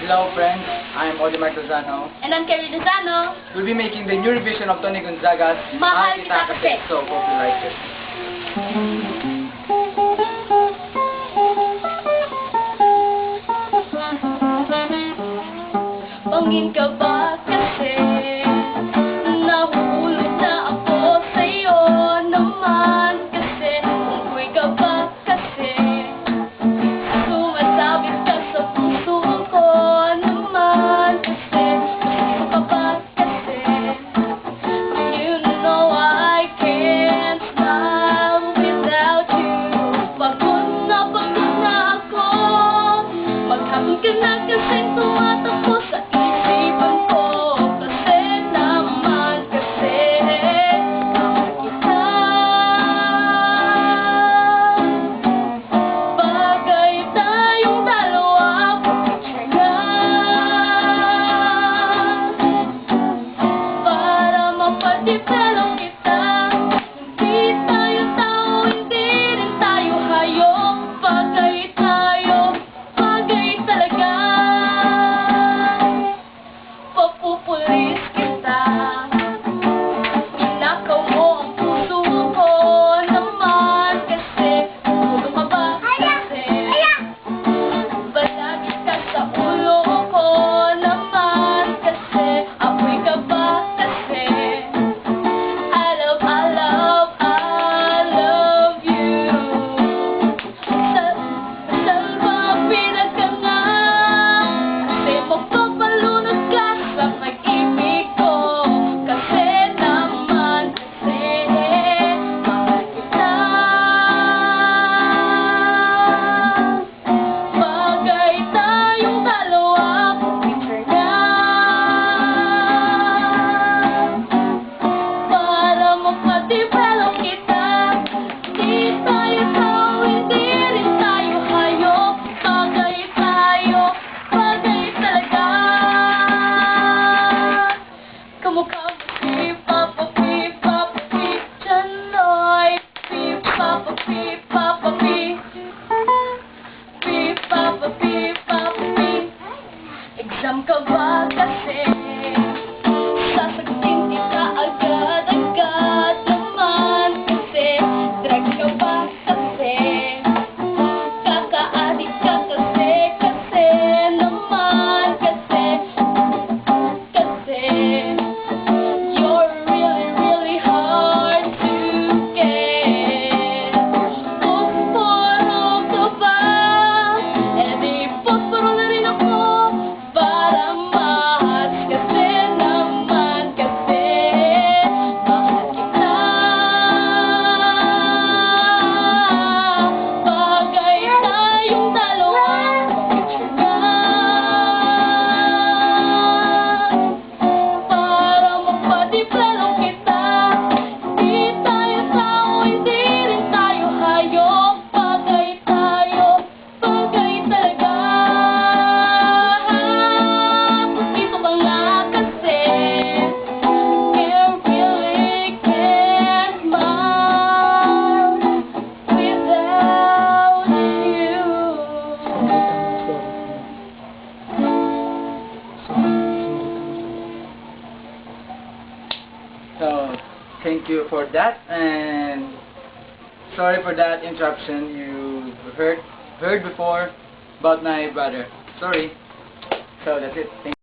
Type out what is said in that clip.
Hello friends, I'm Olimar Lozano. And I'm Kerry Lozano. We'll be making the new revision of Tony Gonzaga's Mahal Kita Kasi. So hope you like it. Pangin ka ba kasi nahulog na ako sa'yo naman kasi unggoy ka ba kasi sumasabit ka sa puso ko naman kasi gusto ka ba kasi you know I can't smile without you. Pagod na ako, maghapon ka na kasi tumatakbo sa isipan ko kasi naman kasi mahal kita. Bagay tayong dalawa, picture nga para mapadipelo kita. Hindi tayo tao, hindi rin tayo hayop. Bagay tayo, bagay talaga. Papupulis kita. Inakaw mo ang puso ko naman kasi ulo ka ba kasi balagi ka sa ulo ko naman kasi apoy ka ba kasi I love you. Salva pinagkanga kasi magpapalunod ka sa pag-ibig ko kasi naman kasi mahal kita. Bagay tayong dalawa, picture nga para mapadipelo kita. Di tayo tao, hindi rin tayo hayop. Bagay tayo, bagay talaga. Kamukha mo si Papa P, Chanoy. P, Papa P, Papa P. Exam ka ba kasi? Sasagutin kita agad-agad naman kasi drag ka ba kasi? Kaka-adik ka kasi naman kasi you're really, really hard to get. Pusporo ka ba? Eh di pusporo na rin ako para mahal kasi naman kasi mahal kita. Bagay tayong dalawa, picture nga para mapadipelo kita. Di tayo tao, hindi rin tayo hayop. Bagay tayo, bagay talaga. Dito ka nga kasi really can't smile without you. So thank you for that, and sorry for that interruption you heard before about my brother. Sorry. So that's it. Thank